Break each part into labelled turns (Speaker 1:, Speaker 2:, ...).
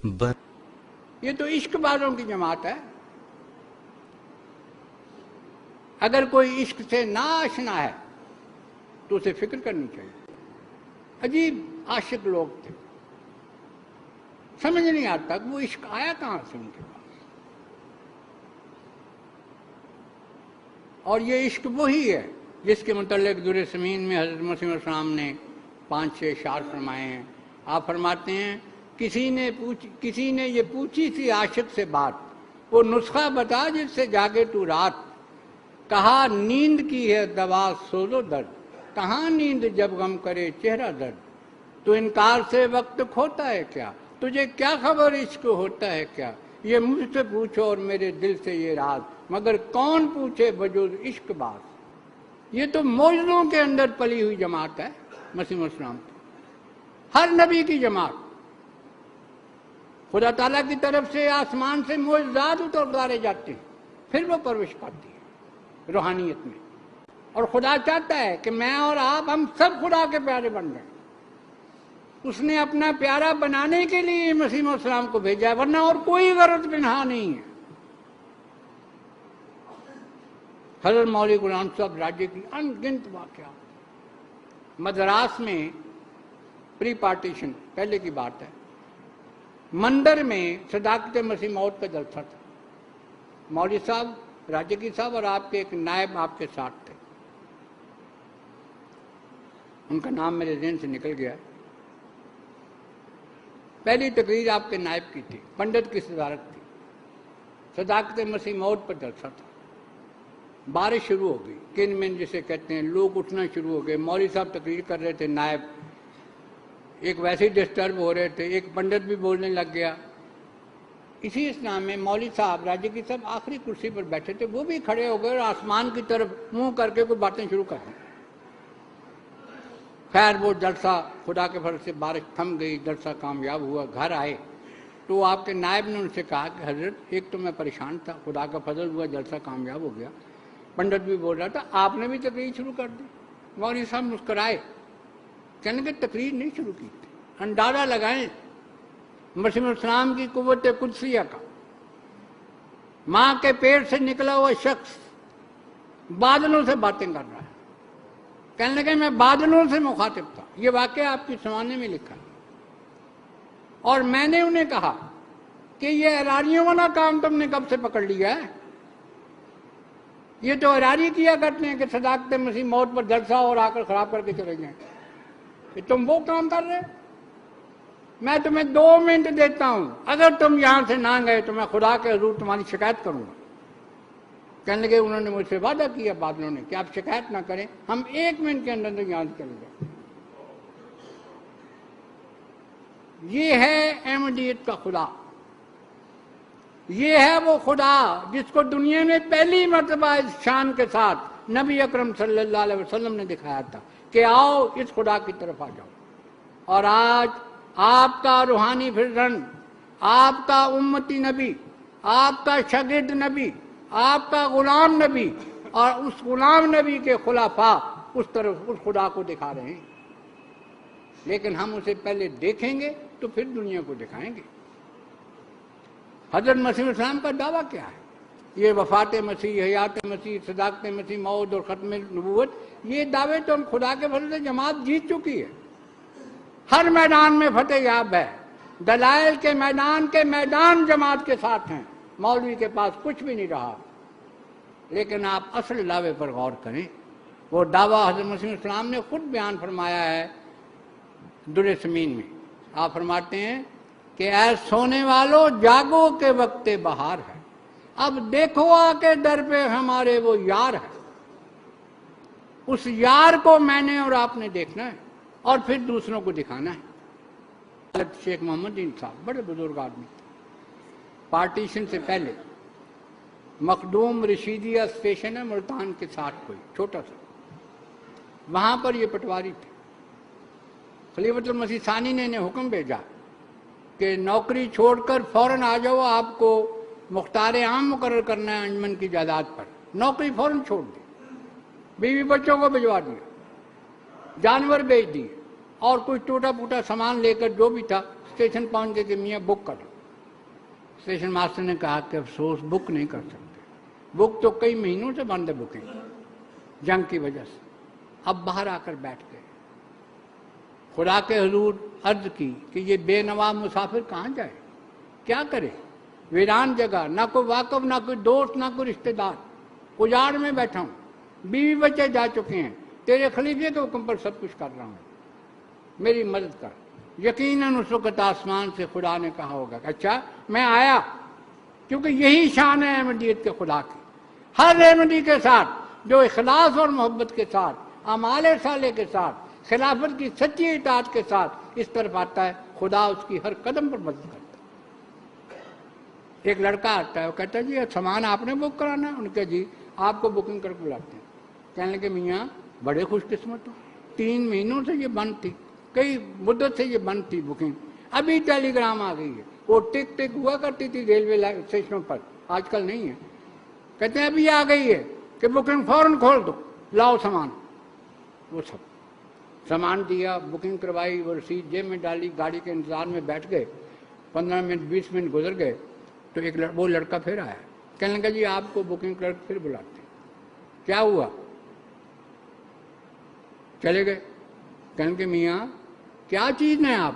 Speaker 1: یہ تو عشق بازوں کی جماعت ہے. اگر کوئی عشق سے نا آشنا ہے تو اسے فکر کرنی چاہیے. عجیب عاشق لوگ تھے، سمجھ نہیں آتا کہ وہ عشق آیا کہاں سے ان کے پاس. اور یہ عشق وہی ہے جس کے متعلق در سمین میں حضرت مسیح علیہ السلام نے 5-6 اشعار فرمائے ہیں. آپ فرماتے ہیں کسی نے یہ پوچھی تھی عاشق سے بات، وہ نسخہ بتا جس سے جاگے تو رات. کہا نیند کی ہے دوا سوز و درد، کہاں نیند جب غم کرے چہرہ درد. تو انکار سے وقت کھوتا ہے کیا، تجھے کیا خبر عشق ہوتا ہے کیا. یہ مجھ سے پوچھو اور میرے دل سے یہ راز، مگر کون پوچھے بجز عشق باز. یہ تو معجزوں کے اندر پلی ہوئی جماعت ہے مسیح علیہ السلام. ہر نبی کی جماعت خدا تعالیٰ کی طرف سے آسمان سے معجزات اتارے جاتے ہیں، پھر وہ پرورش پاتی ہے روحانیت میں. اور خدا چاہتا ہے کہ میں اور آپ ہم سب خدا کے پیارے بن جائیں. اس نے اپنا پیارا بنانے کے لیے مسیح علیہ السلام کو بھیجا ہے، ورنہ اور کوئی غرض پنہا نہیں ہے. حضرت مولوی غلام صاحب راجے کی انگنت واقعات. مدراس میں پری پارٹیشن پہلے کی بات ہے، مندر میں صداقت مسیح موت کا جلسہ تھا. مولوی صاحب راجے کی صاحب اور آپ کے ایک نائب آپ کے ساتھ تھے. ان کا نام میرے ذہن سے نکل گیا. پہلی تقریر آپ کے نائب کی تھی، پنڈت کی صدارت تھی. صداقت مسیح موت پر جلسہ تھا. بارش شروع ہو گئی، کن من جسے کہتے ہیں، لوگ اٹھنا شروع ہو گئے. مولوی صاحب تقریر کر رہے تھے، نائب ایک ویسے ہی ڈسٹرب ہو رہے تھے، ایک پنڈت بھی بولنے لگ گیا. اسی اسلام میں مولوی صاحب راجے کی صاحب آخری کرسی پر بیٹھے تھے، وہ بھی کھڑے ہو گئے اور آسمان کی طرف منہ کر کے کوئی باتیں شروع کر دیں. خیر وہ جلسہ خدا کے فضل سے بارش تھم گئی، جلسہ کامیاب ہوا. گھر آئے تو آپ کے نائب نے ان سے کہا کہ حضرت ایک تو میں پریشان تھا، خدا کا فضل ہوا جلسہ کامیاب ہو گیا. پنڈت بھی بول رہا تھا، آپ نے بھی تقریر شروع کر دی. مولوی صاحب مسکرائے، کہنے کہ تقریر نہیں شروع کی تھی. اندازہ لگائیں مسیح علیہ السلام کی قوت قدسیہ کا. ماں کے پیٹ سے نکلا ہوا شخص بادلوں سے باتیں کر رہا ہے. کہنے لگے میں بادلوں سے مخاطب تھا. یہ واقعہ آپ کی سمانے میں لکھا ہے. اور میں نے انہیں کہا کہ یہ اراریوں والا کام تم نے کب سے پکڑ لیا ہے؟ یہ تو اراری کیا کرتے ہیں کہ صداقت مسیح موت پر جلسہ اور آ کر خراب کر کے چلے جائیں. کہ تم وہ کام کر رہے. میں تمہیں 2 منٹ دیتا ہوں، اگر تم یہاں سے نہ گئے تو میں خدا کے حضور تمہاری شکایت کروں گا. کہنے لگے انہوں نے مجھ سے وعدہ کیا بادلوں نے کہ آپ شکایت نہ کریں، ہم 1 منٹ کے اندر یہاں سے چلے جائیں. یہ ہے احمدیت کا خدا. یہ ہے وہ خدا جس کو دنیا نے پہلی مرتبہ اس شان کے ساتھ نبی اکرم صلی اللہ علیہ وسلم نے دکھایا تھا کہ آؤ اس خدا کی طرف آ جاؤ. اور آج آپ کا روحانی فرزند، آپ کا امتی نبی، آپ کا شاگرد نبی، آپ کا غلام نبی اور اس غلام نبی کے خلفاء اس طرف اس خدا کو دکھا رہے ہیں. لیکن ہم اسے پہلے دیکھیں گے تو پھر دنیا کو دکھائیں گے. حضرت مسیح علیہ السلام کا دعویٰ کیا ہے؟ یہ وفات مسیح، حیات مسیح، صداقت مسیح موت اور ختم نبوت، یہ دعوے تو ہم خدا کے فضل سے جماعت جیت چکی ہے. ہر میدان میں فتح یاب ہے. دلائل کے میدان جماعت کے ساتھ ہیں. مولوی کے پاس کچھ بھی نہیں رہا. لیکن آپ اصل دعوے پر غور کریں. وہ دعویٰ حضرت مسیح علیہ السلام نے خود بیان فرمایا ہے در سمین میں. آپ فرماتے ہیں کہ اے سونے والوں جاگو کے وقت بہار ہے، اب دیکھو آ کے در پہ ہمارے وہ یار ہے. اس یار کو میں نے اور آپ نے دیکھنا ہے اور پھر دوسروں کو دکھانا ہے. شیخ محمد دین صاحب بڑے بزرگ آدمی تھے. پارٹیشن سے پہلے مخدوم رشیدیہ اسٹیشن ہے ملتان کے ساتھ، کوئی چھوٹا سا، وہاں پر یہ پٹواری تھے. خلیفۃ المسیح ثانی نے انہیں حکم بھیجا کہ نوکری چھوڑ کر فوراً آ جاؤ، آپ کو مختار عام مقرر کرنا ہے انجمن کی جائیداد پر. نوکری فوراً چھوڑ دی، بیوی بچوں کو بھجوا دیا، جانور بیچ دیے اور کچھ ٹوٹا پھوٹا سامان لے کر جو بھی تھا اسٹیشن پہنچ گئے کہ میاں بک کر لو۔ اسٹیشن ماسٹر نے کہا کہ افسوس بک نہیں کر سکتے، بک تو کئی مہینوں سے بند ہے بکنگ جنگ کی وجہ سے۔ اب باہر آ کر بیٹھ گئے، خدا کے حضور عرض کی کہ یہ بے نوا مسافر کہاں جائے، کیا کرے، ویران جگہ، نہ کوئی واقف، نہ کوئی دوست، نہ کوئی رشتہ دار، اجاڑ میں بیٹھا ہوں، بیوی بچے جا چکے ہیں، تیرے خلیفے کے حکم پر سب کچھ کر رہا ہوں، میری مدد کر۔ یقیناً اس وقت آسمان سے خدا نے کہا ہوگا کہ اچھا میں آیا، کیونکہ یہی شان ہے احمدیت کے خدا کی۔ ہر احمدی کے ساتھ جو اخلاص اور محبت کے ساتھ، اعمال صالح کے ساتھ، خلافت کی سچی اطاعت کے ساتھ اس طرف آتا ہے، خدا اس کی ہر قدم پر مدد کرتا ہے۔ ایک لڑکا آتا ہے، وہ کہتا ہے جی سامان آپ نے بک کرانا ہے؟ ان کا جی آپ کو بکنگ کر کے بلاتے ہیں۔ کہنے لگے میاں بڑے خوش قسمت ہو، 3 مہینوں سے یہ بند تھی، کئی مدت سے یہ بند تھی بکنگ، ابھی ٹیلی گرام آ گئی ہے۔ وہ ٹک ٹک ہوا کرتی تھی ریلوے اسٹیشنوں پر، آج کل نہیں ہے۔ کہتے ہیں ابھی آ گئی ہے کہ بکنگ فوراً کھول دو، لاؤ سامان۔ وہ سب سامان دیا، بکنگ کروائی، وہ رسید جیب میں ڈالی، گاڑی کے انتظار میں بیٹھ گئے۔ 15 منٹ 20 منٹ گزر گئے تو وہ لڑکا پھر آیا، کہنے لگا جی آپ کو بکنگ کلرک پھر بلاتے ہیں۔ کیا ہوا؟ چلے گئے، کہنے لگے میاں کیا چیز ہیں آپ؟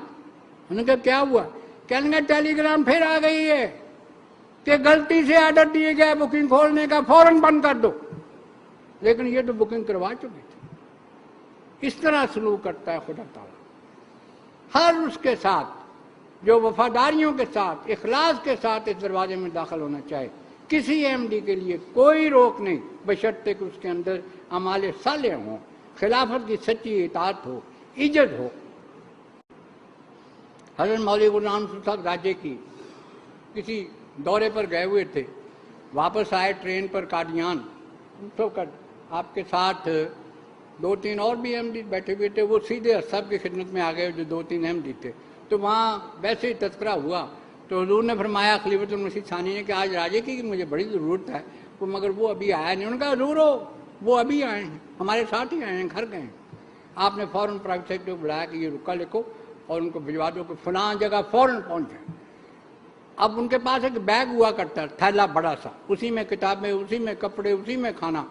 Speaker 1: انہوں نے کہا کیا ہوا؟ کہنے لگا ٹیلی گرام پھر آ گئی ہے کہ غلطی سے آرڈر دیے گئے بکنگ کھولنے کا، فوراً بند کر دو۔ لیکن یہ تو بکنگ کروا چکے تھے۔ اس طرح سلوک کرتا ہے خدا تعالیٰ ہر اس کے ساتھ جو وفاداریوں کے ساتھ، اخلاص کے ساتھ اس دروازے میں داخل ہونا چاہے۔ کسی ایم ڈی کے لیے کوئی روک نہیں، بشرطے کہ اس کے اندر اعمال صالح ہوں، خلافت کی سچی اطاعت ہو، عزت ہو۔ حضرت مولوی غلام صاحب راجے کی کسی دورے پر گئے ہوئے تھے، واپس آئے ٹرین پر قادیان، تو آپ کے ساتھ 2-3 اور بھی احمدی بیٹھے ہوئے تھے، وہ سیدھے صاحب کی خدمت میں آ گئے جو 2-3 احمدی تھے۔ تو وہاں ویسے ہی تذکرہ ہوا تو حضور نے فرمایا خلیفۃ المسیح ثانی نے کہ آج راجے کی مجھے بڑی ضرورت ہے، وہ مگر وہ ابھی آیا نہیں۔ انہوں نے کہا حضور وہ ابھی آئے ہیں، ہمارے ساتھ ہی آئے ہیں، گھر گئے ہیں۔ آپ نے فوراً پرائیویٹ سیکٹری کو بلایا کہ یہ رکا لکھو اور ان کو بھجوا دو کہ فلاں جگہ فوراً پہنچ جائیں۔ اب ان کے پاس ایک بیگ ہوا کرتا تھیلا بڑا سا، اسی میں کتابیں، اسی میں کپڑے، اسی میں کھانا۔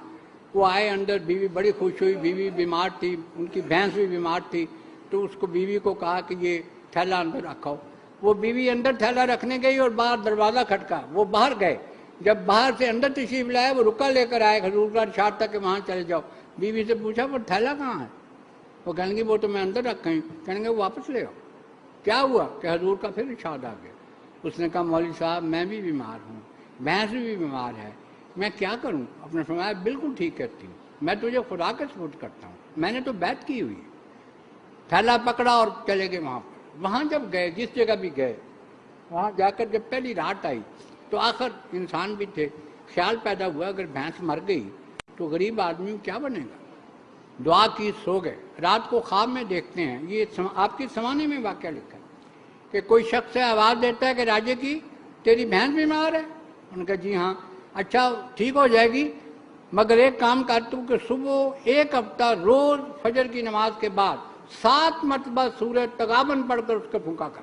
Speaker 1: وہ آئے اندر، بیوی بڑی خوش ہوئی، بیوی بیمار تھی، ان کی بھینس بھی بیمار تھی، تو اس کو بیوی کو کہا کہ یہ تھیلا اندر رکھو۔ وہ بیوی اندر تھیلا رکھنے گئی اور باہر دروازہ کھٹکا، وہ باہر گئے، جب باہر سے اندر تشریف لائے وہ رکا لے کر آئے، حضور کا ارشاد تھا کہ وہاں چلے جاؤ۔ بیوی سے پوچھا وہ تھیلا کہاں ہے؟ وہ کہیں گے وہ تو میں اندر رکھ گئی۔ کہیں گے وہ واپس لے آؤ۔ کیا ہوا؟ کہ حضور کا پھر ارشاد آ گیا۔ اس نے کہا مولوی صاحب میں بھی بیمار ہوں، بھینس بھی بیمار ہے، میں کیا کروں؟ آپ نے فرمایا بالکل ٹھیک کہتی ہوں، میں تجھے خدا کا سپورٹ کرتا ہوں، میں نے تو بیعت کی ہوئی ہے۔ تھیلا پکڑا اور چلے گئے وہاں پر۔ وہاں جب گئے، جس جگہ بھی گئے، وہاں جا کر جب پہلی رات آئی تو آخر انسان بھی تھے، خیال پیدا ہوا اگر بھینس مر گئی تو غریب آدمی کیا بنے گا؟ دعا کی، سو گئے۔ رات کو خواب میں دیکھتے ہیں، یہ آپ کی سمانے میں واقعہ لکھا ہے کہ کوئی شخص سے آواز دیتا ہے کہ راجے کی تیری بھینس بیمار ہے؟ انہوں نے کہا جی ہاں۔ اچھا ٹھیک ہو جائے گی مگر ایک کام کر تو کہ صبح 1 ہفتہ روز فجر کی نماز کے بعد 7 مرتبہ سورہ تغابن پڑھ کر اس کا پھونکا کر۔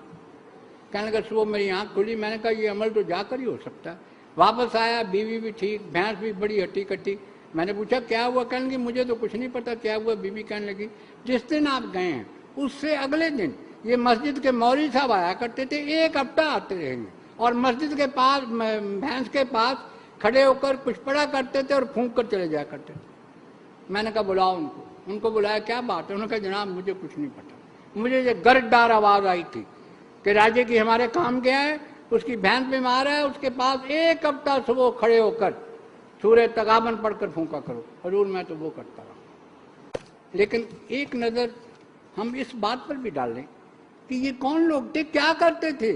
Speaker 1: کہنے لگا صبح میری آنکھ کھلی، میں نے کہا یہ عمل تو جا کر ہی ہو سکتا ہے۔ واپس آیا، بیوی بھی ٹھیک، بھینس بھی بڑی ہٹی کٹی۔ میں نے پوچھا کیا ہوا؟ کہنے لگی مجھے تو کچھ نہیں پتا کیا ہوا۔ بیوی کہنے لگی جس دن آپ گئے ہیں اس سے اگلے دن یہ مسجد کے مولوی صاحب آیا کرتے تھے، 1 ہفتہ آتے رہیں گے اور مسجد کے پاس بھینس کے پاس کھڑے ہو کر کچھ پڑھا کرتے تھے اور پھونک کر چلے جایا کرتے تھے۔ میں نے کہا بلاؤ ان کو۔ ان کو بلایا، کیا بات ہے؟ انہوں نے کہا جناب مجھے کچھ نہیں پتا، مجھے یہ گرددار آواز آئی تھی کہ راجے کی ہمارے کام گیا ہے، اس کی بھینس بیمار ہے، اس کے پاس 1 ہفتہ صبح کھڑے ہو کر سورہ تغابن پڑھ کر پھونکا کرو۔ حضور میں تو وہ کرتا رہا۔ لیکن ایک نظر ہم اس بات پر بھی ڈال لیں کہ یہ کون لوگ تھے، کیا کرتے تھے،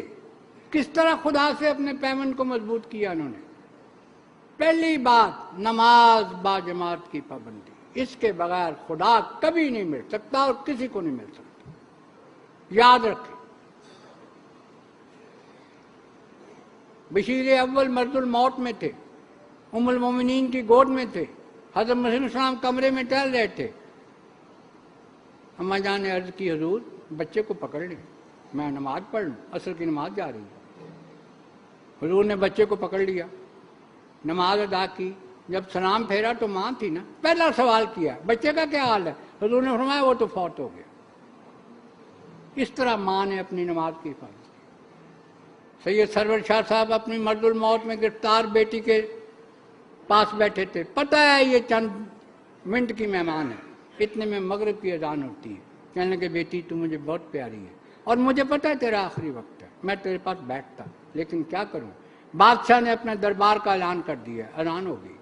Speaker 1: کس طرح خدا سے اپنے پیمنٹ کو مضبوط کیا انہوں نے۔ پہلی بات نماز با جماعت کی پابندی، اس کے بغیر خدا کبھی نہیں مل سکتا اور کسی کو نہیں مل سکتا، یاد رکھیں۔ بشیر اول مرض الموت میں تھے، ام المومنین کی گود میں تھے، حضرت مسیح علیہ السلام کمرے میں ٹہل رہے تھے۔ اماں جان نے عرض کی حضور بچے کو پکڑ لیں۔ میں نماز پڑھ لوں، عصر کی نماز جا رہی ہے۔ حضور نے بچے کو پکڑ لیا، نماز ادا کی، جب سلام پھیرا تو ماں تھی نا، پہلا سوال کیا بچے کا کیا حال ہے؟ حضور نے فرمایا وہ تو فوت ہو گیا۔ اس طرح ماں نے اپنی نماز کی حفاظت کی۔ سید سرور شاہ صاحب اپنی مرد الموت میں گرفتار بیٹی کے پاس بیٹھے تھے، پتہ ہے یہ چند منٹ کی مہمان ہے، اتنے میں مغرب کی اذان ہوتی ہے، کہنے لگے بیٹی تو مجھے بہت پیاری ہے اور مجھے پتہ ہے تیرا آخری وقت ہے، میں تیرے پاس بیٹھتا لیکن کیا کروں، بادشاہ نے اپنے دربار کا اعلان کر دیا، اذان ہو گئی،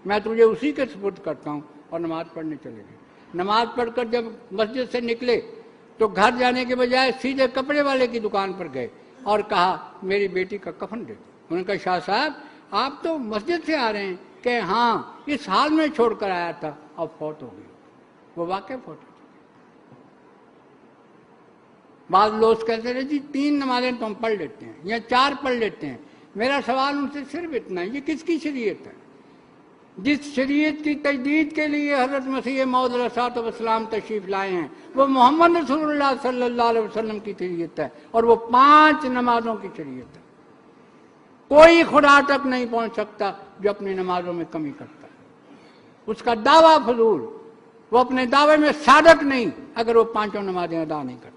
Speaker 1: میں تجھے اسی کے سپرد کرتا ہوں، اور نماز پڑھنے چلے گئے۔ نماز پڑھ کر جب مسجد سے نکلے تو گھر جانے کے بجائے سیدھے کپڑے والے کی دکان پر گئے اور کہا میری بیٹی کا کفن دے دو۔ انہوں نے کہا شاہ صاحب آپ تو مسجد سے آ رہے ہیں، کہ ہاں اس حال میں چھوڑ کر آیا تھا، اب فوت ہو گئی۔ وہ واقع فوت ہو گئی۔ بعض لوگ کہتے ہیں جی 3 نمازیں تو ہم پڑھ لیتے ہیں یا 4 پڑھ لیتے ہیں۔ میرا سوال ان سے صرف اتنا ہے، یہ کس کی شریعت ہے؟ جس شریعت کی تجدید کے لیے حضرت مسیح موعود علیہ الصلوۃ والسلام تشریف لائے ہیں وہ محمد رسول اللہ صلی اللہ علیہ وسلم کی شریعت ہے، اور وہ 5 نمازوں کی شریعت ہے۔ کوئی خدا تک نہیں پہنچ سکتا جو اپنی نمازوں میں کمی کرتا ہے، اس کا دعویٰ فضول، وہ اپنے دعوے میں صادق نہیں اگر وہ 5 نمازیں ادا نہیں کرتا۔